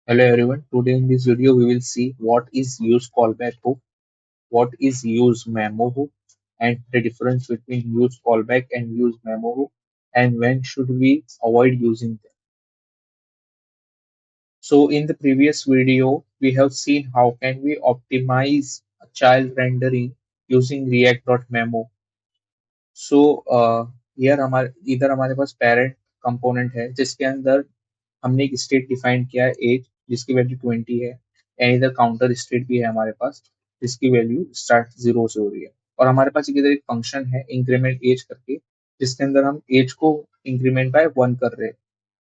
Hello everyone. Today in this video we will see what is use callback hook, what is use memo hook, and the difference between use callback and use memo hook, and when should we avoid using them. So in the previous video we have seen how can we optimize child rendering using React.memo. सो यार हमारे इधर हमारे पास parent component है जिसके अंदर हमने एक state define किया है एज जिसकी वैल्यू 20 है एंड इधर काउंटर स्टेट भी है हमारे पास जिसकी वैल्यू स्टार्ट 0 से हो रही है और हमारे पास इधर एक फंक्शन है इंक्रीमेंट एज करके जिसके अंदर हम एज को इंक्रीमेंट बाय 1 कर रहे हैं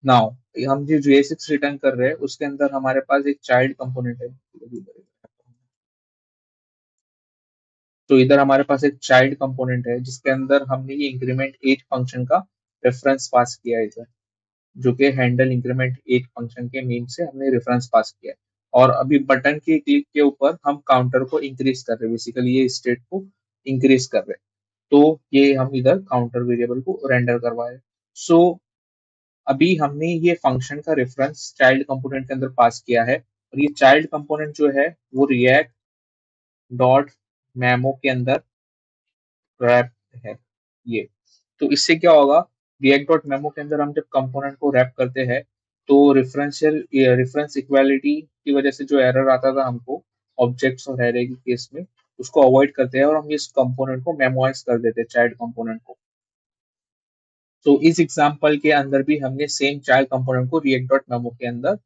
नाउ हम जो JSX रिटर्न कर रहे हैं उसके अंदर हमारे पास एक चाइल्ड कंपोनेंट है तो इधर हमारे पास एक चाइल्ड कंपोनेंट है जिसके अंदर हमने ये इंक्रीमेंट एज फंक्शन का रेफरेंस पास किया है इधर जो कि हैंडल इंक्रीमेंट एज फंक्शन के मीन से हमने रेफरेंस पास किया है और अभी बटन के क्लिक के ऊपर हम काउंटर को इंक्रीज कर रहे हैं बेसिकली ये स्टेट को इंक्रीज कर रहे हैं तो ये हम इधर काउंटर वेरिएबल को रेंडर करवाए सो अभी हमने ये फंक्शन का रेफरेंस चाइल्ड कंपोनेंट के अंदर पास किया है और ये चाइल्ड कंपोनेंट जो है वो रिएक्ट डॉट मेमो के अंदर रैप है ये तो इससे क्या होगा रिएक्ट डॉट मेमो के अंदर हम जब कंपोनेंट को रैप करते हैं तो रेफरेंस इक्वालिटी की वजह से जो एरर आता था हमको ऑब्जेक्ट्स और एरे के केस में उसको अवॉइड करते हैं और हम इस कंपोनेंट को मेमोराइज कर देते हैं चाइल्ड कंपोनेंट को तो इस एग्जांपल के अंदर भी हमने सेम चाइल्ड कंपोनेंट को रिएक्ट डॉट मेमो के अंदर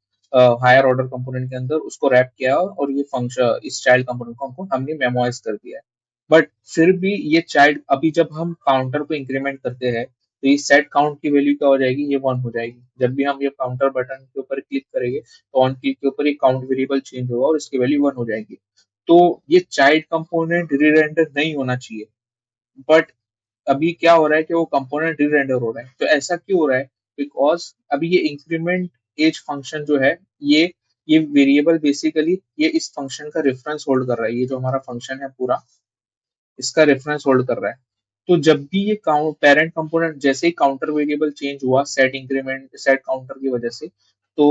हायर ऑर्डर कंपोनेंट के अंदर उसको रैप किया और ये फंक्शन इस चाइल्ड कंपोनेंट को हमने मेमोराइज कर दिया है बट फिर भी ये चाइल्ड अभी जब हम काउंटर को इंक्रीमेंट करते हैं तो ये सेट काउंट की वैल्यू क्या हो जाएगी ये 1 हो जाएगी जब भी हम ये काउंटर बटन के ऊपर क्लिक करेंगे तो ऑन क्लिक के ऊपर ये काउंट वेरिएबल चेंज होगा और इसकी वैल्यू 1 हो जाएगी तो ये चाइल्ड कंपोनेंट री रेंडर नहीं होना चाहिए बट अभी क्या हो रहा है कि वो कंपोनेंट री रेंडर हो रहा है तो ऐसा क्यों हो रहा है बिकॉज अभी ये इंक्रीमेंट एज फंक्शन जो है ये वेरिएबल बेसिकली ये इस फंक्शन का रेफरेंस होल्ड कर रहा है ये जो हमारा फंक्शन है पूरा इसका रेफरेंस होल्ड कर रहा है तो जब भी ये पेरेंट कंपोनेंट जैसे ही काउंटर वेरिएबल चेंज हुआ सेट इंक्रीमेंट सेट काउंटर की वजह से तो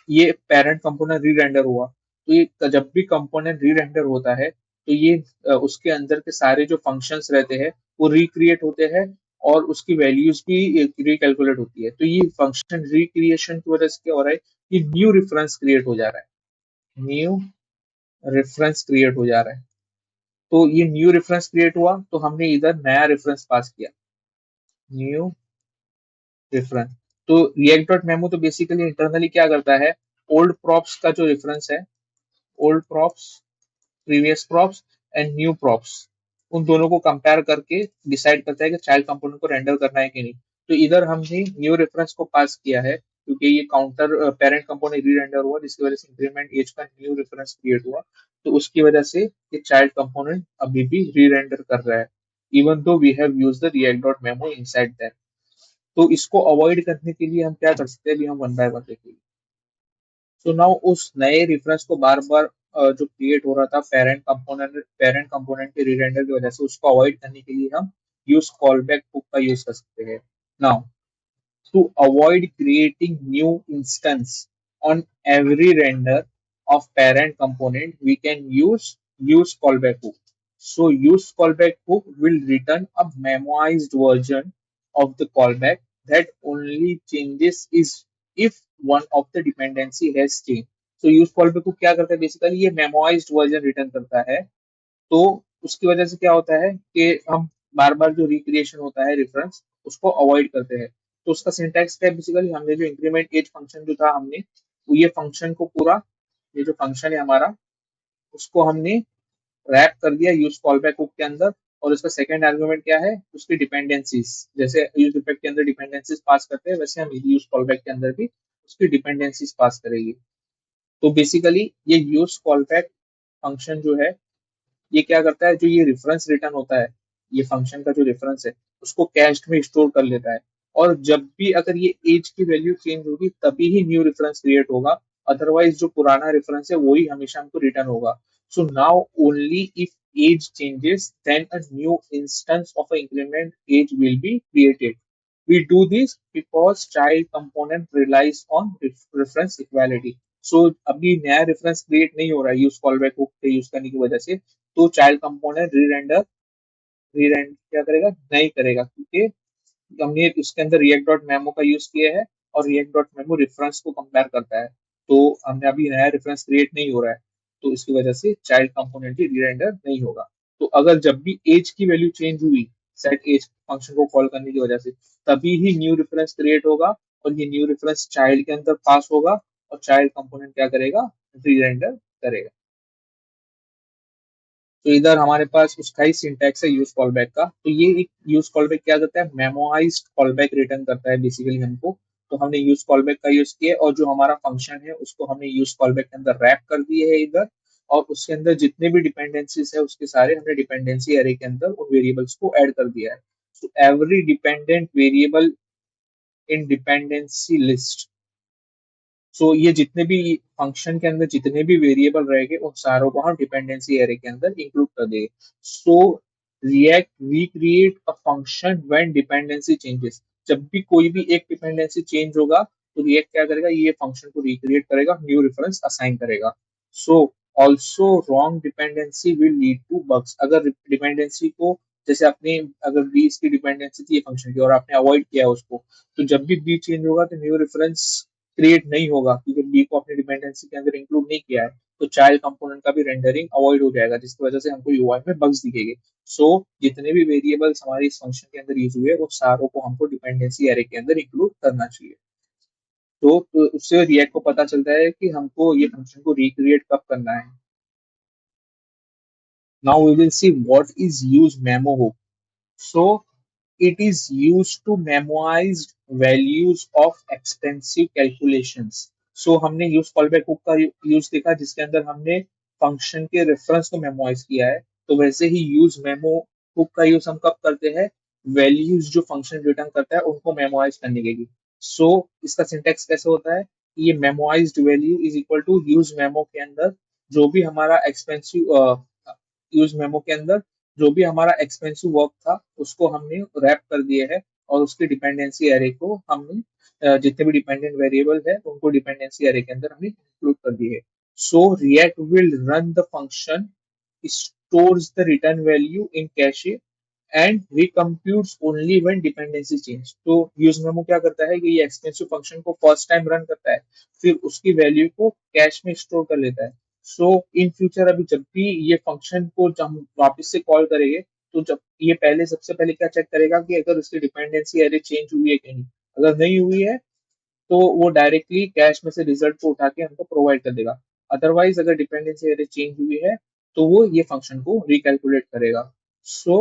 ये पेरेंट कंपोनेंट री रेंडर हुआ तो ये जब भी कंपोनेंट री रेंडर होता है तो ये उसके अंदर के सारे जो फंक्शंस रहते हैं वो रिक्रिएट होते हैं और उसकी वैल्यूज भी रिकैलकुलेट होती है तो ये फंक्शन रिक्रिएशन की वजह से क्या हो रहा है कि न्यू रेफरेंस क्रिएट हो जा रहा है न्यू रेफरेंस क्रिएट हो जा रहा है तो ये न्यू रेफरेंस क्रिएट हुआ तो हमने इधर नया रेफरेंस पास किया न्यू रेफरेंस तो रिएक्ट डॉट मेमो तो बेसिकली इंटरनली क्या करता है ओल्ड प्रॉप्स का जो रेफरेंस है old props previous props and new props उन दोनों को कंपेयर करके डिसाइड करता है कि चाइल्ड कंपोनेंट को रेंडर करना है कि नहीं तो इधर हमने न्यू रेफरेंस को पास किया है क्योंकि ये काउंटर पेरेंट कंपोनेंट री रेंडर हुआ जिसकी वजह से इंक्रीमेंट एज का न्यू रेफरेंस क्रिएट हुआ तो उसकी वजह से ये चाइल्ड कंपोनेंट अभी भी री रेंडर कर रहा है even though we have use the React dot memo inside that तो इसको अवॉइड करने के लिए हम क्या कर सकते हैं अभी हम वन बाय वन देखेंगे सो नाउ उस नए रेफरेंस को बार बार जो क्रिएट हो रहा था पेरेंट कंपोनेंट के रीरेंडर की वजह से उसको अवॉइड करने के लिए हम यूज कॉलबैक हुक का यूज कर सकते हैं now to avoid creating new instance on every render of parent component we can use callback hook so use callback hook will return a memoized version of the callback that only changes is if one of the dependency has changed so use callback hook क्या करता है basically ये memoized version return करता है तो उसकी वजह से क्या होता है कि हम बार बार जो रिक्रिएशन होता है रेफरेंस उसको अवॉइड करते हैं तो उसका सिंटैक्स क्या है बेसिकली हमने जो इंक्रीमेंट एज फंक्शन जो था हमने वो ये फंक्शन को पूरा ये जो फंक्शन है हमारा उसको हमने रैप कर दिया यूज कॉलबैक हुक के अंदर और उसका सेकंड आर्गुमेंट क्या है उसकी डिपेंडेंसीज जैसे यूज इफेक्ट के अंदर डिपेंडेंसीज पास करते हैं वैसे हम यूज कॉलबैक के अंदर भी उसकी डिपेंडेंसीज पास करेंगे तो बेसिकली ये यूज कॉलबैक फंक्शन जो है ये क्या करता है जो ये रेफरेंस रिटर्न होता है ये फंक्शन का जो रेफरेंस है उसको कैश्ड में स्टोर कर लेता है और जब भी अगर ये एज की वैल्यू चेंज होगी तभी ही न्यू रेफरेंस क्रिएट होगा अदरवाइज जो पुराना रेफरेंस है वही हमेशा हमको रिटर्न होगा so now only if age changes then a new instance of an increment age will be created we do this because child component relies on reference equality सो अभी नया रेफरेंस क्रिएट नहीं हो रहा है यूज कॉलबैक हुक के use करने की वजह से, तो चाइल्ड कंपोनेंट री रेंडर क्या करेगा, नहीं करेगा, क्योंकि हमने उसके अंदर रिएक्ट डॉट मेमो का यूज किया है और रिएक्ट डॉट मेमो रेफरेंस को कंपेयर करता है। तो हमने अभी नया रेफरेंस क्रिएट नहीं हो रहा है, तो इसकी वजह से चाइल्ड कंपोनेंट भी रीरेंडर नहीं होगा। तो अगर जब भी एज की वैल्यू चेंज हुई सेट एज फंक्शन को कॉल करने की वजह से, तभी ही न्यू रेफरेंस क्रिएट होगा और ये न्यू रेफरेंस चाइल्ड के अंदर पास होगा और चाइल्ड कंपोनेंट क्या करेगा, रीरेंडर करेगा। तो इधर हमारे पास उसका ही सिंटैक्स है यूज कॉलबैक का। तो ये एक यूज कॉलबैक क्या करता है, मेमोराइज्ड कॉलबैक रिटर्न करता है बेसिकली हमको। तो हमने यूज कॉलबैक का यूज किया है और जो हमारा फंक्शन है उसको हमने यूज कॉलबैक के अंदर रैप कर दिए है इधर, और उसके अंदर जितने भी डिपेंडेंसीज है उसके सारे हमने डिपेंडेंसी एरे के अंदर उन वेरिएबल्स को ऐड कर दिया है। तो every dependent variable in dependency list, so ये जितने भी फंक्शन के अंदर जितने भी वेरिएबल रहेंगे उन सारों को हम डिपेंडेंसी एरे के अंदर इंक्लूड कर देंगे। So React recreate a function when dependency changes, जब भी कोई भी एक डिपेंडेंसी चेंज होगा तो रिएक्ट क्या करेगा, ये फंक्शन को रिक्रिएट करेगा, न्यू रेफरेंस असाइन करेगा। So also wrong dependency will lead to bugs, अगर डिपेंडेंसी को, जैसे आपने अगर बी इसकी डिपेंडेंसी थी फंक्शन की और आपने अवॉइड किया उसको, तो जब भी बी चेंज होगा तो न्यू रेफरेंस क्रिएट नहीं होगा क्योंकि बी को अपने डिपेंडेंसी के अंदर इंक्लूड नहीं किया है। तो चाइल्ड कंपोनेंट का भी रेंडरिंग अवॉइड हो जाएगा जिसकी वजह से हमको यूआई में बग्स दिखेंगे। सो जितने भी वेरिएबल्स हमारे इस फंक्शन के अंदर यूज हुए वो सारों को हमको डिपेंडेंसी एरे के अंदर इंक्लूड करना चाहिए। तो उससे रिएक्ट को पता चलता है कि हमको ये फंक्शन को रिक्रिएट कब करना है। Now we will see what is use memo hook. So it is used to memorize values of extensive calculations. So हमने यूज कॉलबैक हुक का यूज देखा जिसके अंदर हमने फंक्शन के रेफरेंस को मेमोराइज किया है। तो वैसे ही यूज मेमो हुक का यूज हम कब करते हैं, वैल्यूज जो फंक्शन रिटर्न करता है उनको मेमोराइज करने के लिए। सो इसका सिंटेक्स कैसे होता है, ये memorized value is equal to use memo के अंदर जो भी हमारा एक्सपेंसिव यूज मेमो के अंदर जो भी हमारा एक्सपेंसिव वर्क था उसको हमने रैप कर दिए है और उसकी डिपेंडेंसी एरे को हमने जितने भी डिपेंडेंट वेरिएबल है उनको डिपेंडेंसी एरे के अंदर हमने इंक्लूड कर दिए है। So React will run the function stores the return value in cache and recomputes only when dependency change. तो यूज मेमो क्या करता है कि ये एक्सपेंसिव फंक्शन को फर्स्ट टाइम रन करता है, फिर उसकी वैल्यू को कैश में स्टोर कर लेता है। सो इन फ्यूचर अभी जब भी ये फंक्शन को जब हम वापस से कॉल करेंगे तो जब ये पहले सबसे पहले क्या चेक करेगा कि अगर उसकी डिपेंडेंसी एरे चेंज हुई है कि नहीं। अगर नहीं हुई है तो वो डायरेक्टली कैश में से रिजल्ट को उठा के हमको प्रोवाइड कर देगा। अदरवाइज अगर डिपेंडेंसी एरे चेंज हुई है तो वो ये फंक्शन को रिकैलकुलेट करेगा। सो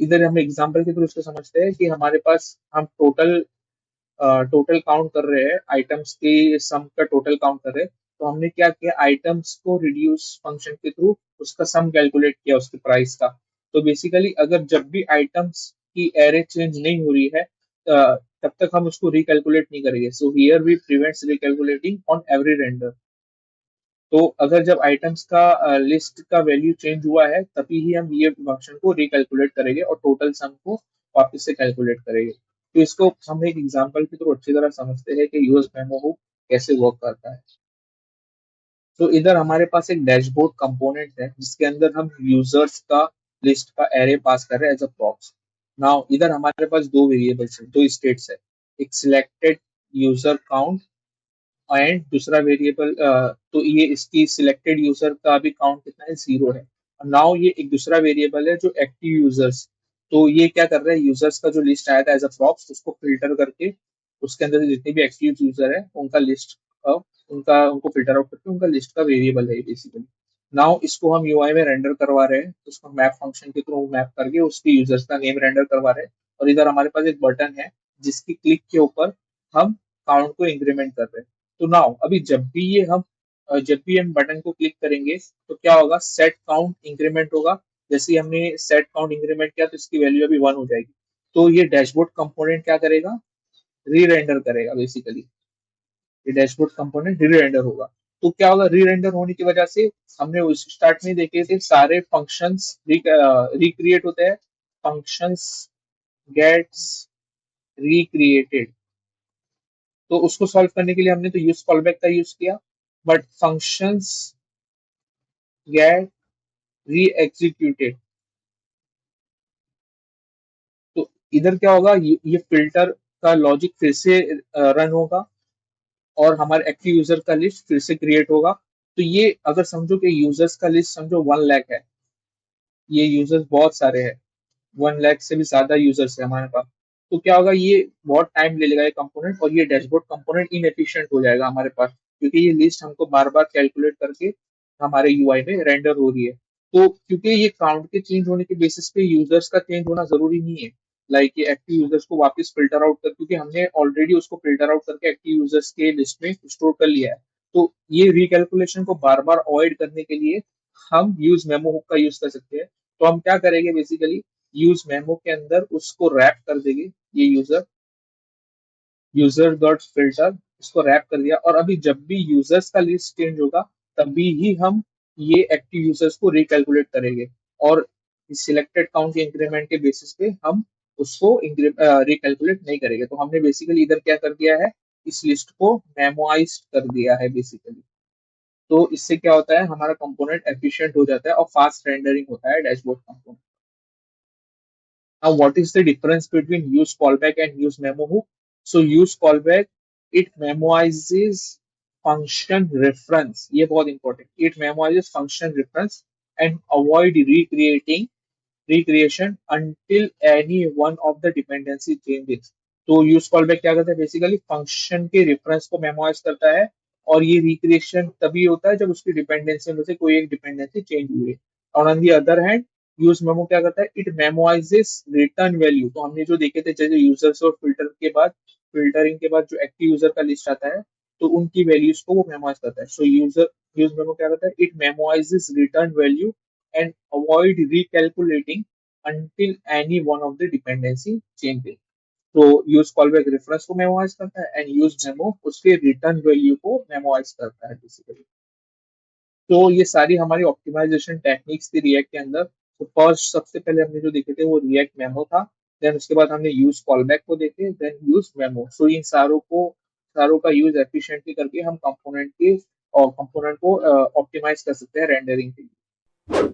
इधर हम एग्जांपल के थ्रू इसको समझते हैं कि हमारे पास हम टोटल काउंट कर रहे हैं आइटम्स के सम का टोटल काउंट कर रहे हैं। तो हमने क्या किया, आइटम्स को रिड्यूस फंक्शन के थ्रू उसका सम कैलकुलेट किया उसके प्राइस का। तो बेसिकली अगर जब भी आइटम्स की एरे चेंज नहीं हो रही है तब तक हम उसको रिकैलकुलेट नहीं करेंगे। So here we prevents recalculating on every render. तो अगर जब आइटम्स का लिस्ट का वैल्यू चेंज हुआ है तभी ही हम ये फंक्शन को रिकैलकुलेट करेंगे और टोटल सम को वापस से कैलकुलेट करेंगे। तो इसको हम एक एग्जांपल के थ्रू अच्छी तरह समझते हैं कि यूएस मेमो हुक कैसे वर्क करता है। तो इधर हमारे पास एक डैशबोर्ड कंपोनेंट है जिसके अंदर हम यूजर्स का लिस्ट का एरे पास कर रहे हैं एज अ प्रॉक्स। नाउ इधर हमारे पास दो वेरिएबल्स है, दो स्टेट्स है, एक सिलेक्टेड यूजर काउंट एंड दूसरा वेरिएबल। तो ये इसकी सिलेक्टेड यूजर का भी काउंट कितना है, 0 है। नाउ ये एक दूसरा वेरिएबल है जो एक्टिव यूजर्स। तो ये क्या कर रहा है, यूजर्स का जो लिस्ट आया था एज अ प्रॉप्स उसको फिल्टर करके उसके अंदर जितने भी एक्टिव यूजर है उनका लिस्ट उनका उनको फिल्टर आउट करके उनका लिस्ट का वेरिएबल है बेसिकली। नाउ इसको हम यूआई में रेंडर करवा रहे हैं, तो उसको मैप फंक्शन के थ्रू मैप करके उसके यूजर्स का नेम रेंडर करवा रहे हैं। और इधर हमारे पास एक बटन है जिसकी क्लिक के ऊपर हम काउंट को इंक्रीमेंट कर रहे हैं। तो नाउ अभी जब भी हम बटन को क्लिक करेंगे तो क्या होगा, सेट काउंट इंक्रीमेंट होगा। जैसे ही हमने सेट काउंट इंक्रीमेंट किया तो इसकी वैल्यू अभी 1 हो जाएगी। तो ये डैशबोर्ड कंपोनेंट क्या करेगा, री रेंडर करेगा बेसिकली। ये डैशबोर्ड कंपोनेंट री रेंडर होगा। तो क्या होगा, री रेंडर होने की वजह से हमने उस स्टार्ट में देखे थे सारे फंक्शंस रिक्रिएट होते हैं, फंक्शंस गेट्स रिक्रिएटेड। तो उसको सॉल्व करने के लिए हमने तो यूज कॉलबैक का यूज किया। बट फंक्शंस गेट री एग्जीक्यूटेड। तो इधर क्या होगा, ये फिल्टर का लॉजिक फिर से रन होगा और हमारे एक्टिव यूजर का लिस्ट फिर से क्रिएट होगा। तो ये अगर समझो कि यूजर्स का लिस्ट समझो 1 लाख है, ये यूजर्स बहुत सारे हैं, 1 लाख से भी ज्यादा यूजर्स है हमारे पास। तो क्या होगा, ये बहुत टाइम ले लेगा ये कंपोनेंट, और ये डैशबोर्ड कंपोनेंट इनएफिशिएंट हो जाएगा हमारे पास, क्योंकि ये लिस्ट हमको बार बार कैलकुलेट करके हमारे यूआई में रेंडर हो रही है। तो क्योंकि ये काउंट के चेंज होने के बेसिस पे यूजर्स का चेंज होना जरूरी नहीं है, लाइक ये एक्टिव यूजर्स को वापस फिल्टर आउट कर, क्योंकि हमने ऑलरेडी उसको फिल्टर आउट करके एक्टिव यूजर्स के लिस्ट में स्टोर कर लिया है। तो ये रिकैलकुलेशन को बार बार अवॉइड करने के लिए हम यूज मेमो हुक का यूज कर सकते हैं। तो हम क्या करेंगे बेसिकली, यूज मेमो के अंदर उसको रैप कर देंगे, ये यूजर यूजर डॉट फिल्टर, इसको रैप कर दिया, और अभी जब भी यूजर्स का लिस्ट चेंज होगा तभी ही हम ये एक्टिव यूजर्स को रिकैलकुलेट करेंगे, और सिलेक्टेड काउंट के इंक्रीमेंट के बेसिस पे हम उसको रिकैलकुलेट नहीं करेंगे। तो हमने बेसिकली इधर क्या कर दिया है, इस लिस्ट को मेमोइज कर दिया है बेसिकली। तो इससे क्या होता है, हमारा कंपोनेंट एफिशिएंट हो जाता है और फास्ट रेंडरिंग होता है dashboard component. Now, what is the difference between use callback and use memo hook? So, use callback, it memoizes function reference. ये बहुत important. It memoizes function reference and avoid recreation until any one of the dependency changes. तो use callback क्या करता है, basically function के reference को memorise करता है, और ये रिक्रिएशन तभी होता है जब उसकी डिपेंडेंसी में से कोई एक डिपेंडेंसी चेंज हुई है। और on the other hand use memo क्या करता है, इट मेमोराइजेस रिटर्न वैल्यू। तो हमने जो देखे थे, जैसे यूजर्स और फिल्टरिंग के बाद जो एक्टिव यूजर का लिस्ट आता है, तो उनकी वैल्यूज को वो मेमोराइज करता है। सो यूज मेमो क्या करता है, it memorises return value and avoid recalculating until any one of the dependency changes. तो यूज कॉलबैक रेफरेंस को मेमोराइज करता है एंड यूज मेमो उसके रिटर्न वैल्यू को मेमोराइज करता है बेसिकली। तो ये सारी हमारी ऑप्टिमाइजेशन टेक्निक्स थी रिएक्ट के अंदर। तो फर्स्ट सबसे पहले हमने जो देखे थे वो रिएक्ट मेमो था, देन उसके बाद हमने यूज कॉलबैक को देखे, देन यूज मेमो। सो इन सारों का यूज एफिशिएंटली करके हम कंपोनेंट को ऑप्टिमाइज कर सकते हैं रेंडरिंग के लिए।